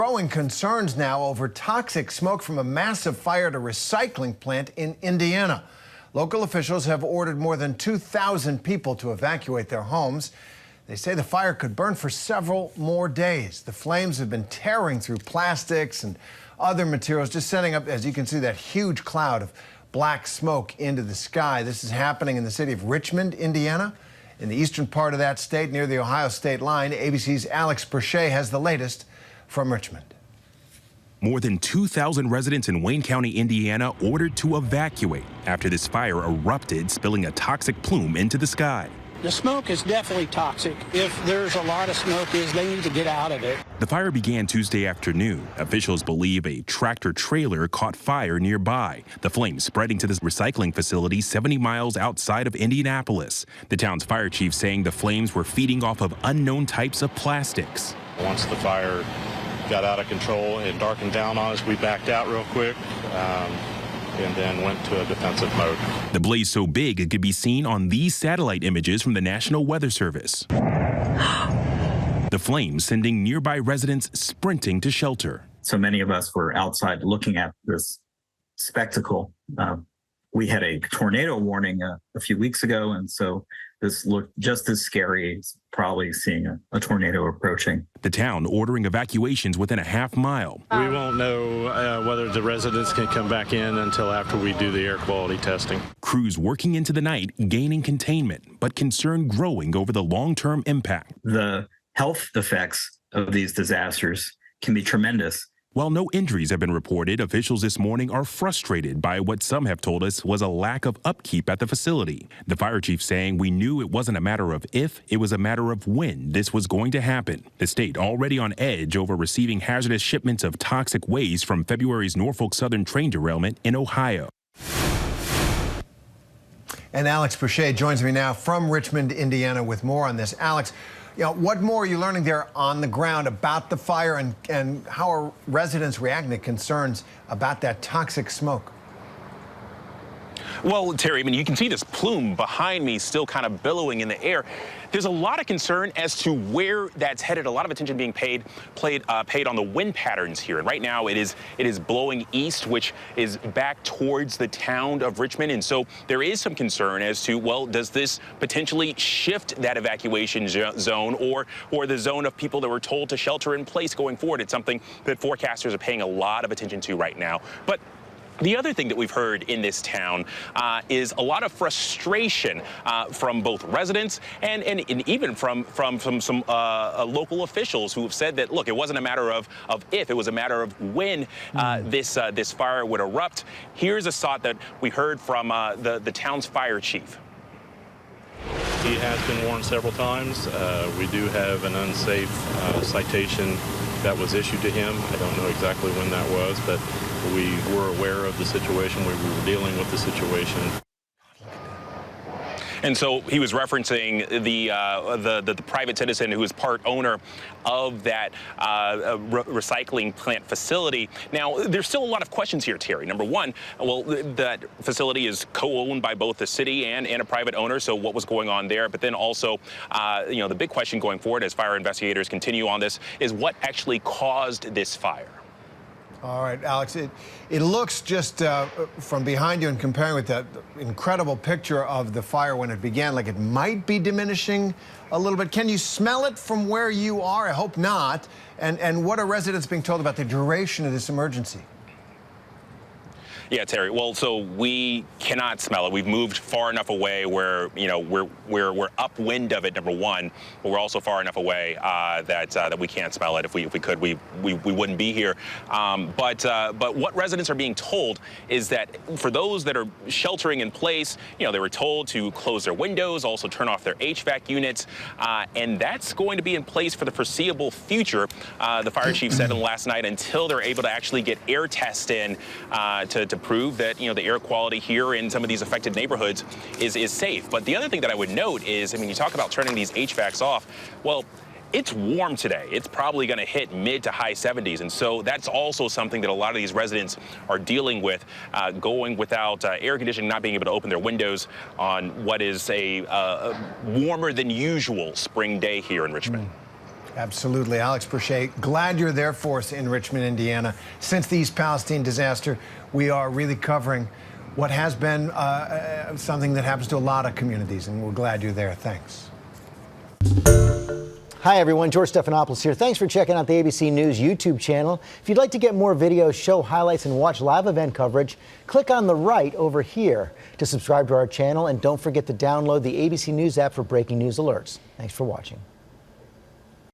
Growing concerns now over toxic smoke from a massive fire at a recycling plant in Indiana. Local officials have ordered more than 2,000 people to evacuate their homes. They say the fire could burn for several more days. The flames have been tearing through plastics and other materials, just sending up, as you can see, that huge cloud of black smoke into the sky. This is happening in the city of Richmond, Indiana, in the eastern part of that state near the Ohio state line. ABC's Alex Presha has the latest from Richmond. More than 2,000 residents in Wayne County, Indiana, ordered to evacuate after this fire erupted, spilling a toxic plume into the sky. The smoke is definitely toxic. If there's a lot of smoke, they need to get out of it. The fire began Tuesday afternoon. Officials believe a tractor trailer caught fire nearby. The flames spreading to this recycling facility 70 miles outside of Indianapolis. The town's fire chief saying the flames were feeding off of unknown types of plastics. Once the fire got out of control and darkened down on us, we backed out real quick and then went to a defensive mode. The blaze so big it could be seen on these satellite images from the National Weather Service. The flames sending nearby residents sprinting to shelter. So many of us were outside looking at this spectacle. We had a tornado warning a few weeks ago, and so this looked just as scary as probably seeing a tornado approaching. The town ordering evacuations within a half mile. We won't know whether the residents can come back in until after we do the air quality testing. Crews working into the night, gaining containment, but concern growing over the long-term impact. The health effects of these disasters can be tremendous. While no injuries have been reported, officials this morning are frustrated by what some have told us was a lack of upkeep at the facility. The fire chief saying we knew it wasn't a matter of if, it was a matter of when this was going to happen. The state already on edge over receiving hazardous shipments of toxic waste from February's Norfolk Southern train derailment in Ohio. And Alex Presha joins me now from Richmond, Indiana, with more on this. Alex, what more are you learning there on the ground about the fire, and how are residents reacting to concerns about that toxic smoke? Well, Terry, I mean, you can see this plume behind me still kind of billowing in the air. There's a lot of concern as to where that's headed. A lot of attention being paid on the wind patterns here. And right now it is blowing east, which is back towards the town of Richmond. And so there is some concern as to, well, does this potentially shift that evacuation zone or the zone of people that were told to shelter in place going forward? It's something that forecasters are paying a lot of attention to right now. But the other thing that we've heard in this town is a lot of frustration from both residents and even from some local officials who have said that, look, it wasn't a matter of if, it was a matter of when this fire would erupt. Here's a thought that we heard from the town's fire chief. He has been warned several times. We do have an unsafe citation that was issued to him. I don't know exactly when that was, but we were aware of the situation. We were dealing with the situation. And so he was referencing the private citizen who is part owner of that recycling plant facility. Now, there's still a lot of questions here, Terry. Number one, well, that facility is co-owned by both the city and a private owner, so what was going on there? But then also, the big question going forward as fire investigators continue on this is what actually caused this fire? All right, Alex, it looks just from behind you and comparing with that incredible picture of the fire when it began, like it might be diminishing a little bit. Can you smell it from where you are? I hope not. And what are residents being told about the duration of this emergency? Yeah, Terry. Well, so we cannot smell it. We've moved far enough away where we're upwind of it. Number one, but we're also far enough away that we can't smell it. If we could, we wouldn't be here. But what residents are being told is that for those that are sheltering in place, they were told to close their windows, also turn off their HVAC units, and that's going to be in place for the foreseeable future. The fire chief said last night until they're able to actually get air tests in to prove that the air quality here in some of these affected neighborhoods is safe. But the other thing that I would note is, I mean, you talk about turning these HVACs off. Well, it's warm today. It's probably going to hit mid to high 70s. And so that's also something that a lot of these residents are dealing with, going without air conditioning, not being able to open their windows on what is a warmer than usual spring day here in Richmond. Absolutely. Alex Presha, glad you're there for us in Richmond, Indiana. Since the East Palestine disaster, we are really covering what has been something that happens to a lot of communities, and we're glad you're there. Thanks. Hi, everyone. George Stephanopoulos here. Thanks for checking out the ABC News YouTube channel. If you'd like to get more videos, show highlights, and watch live event coverage, click on the right over here to subscribe to our channel. And don't forget to download the ABC News app for breaking news alerts. Thanks for watching.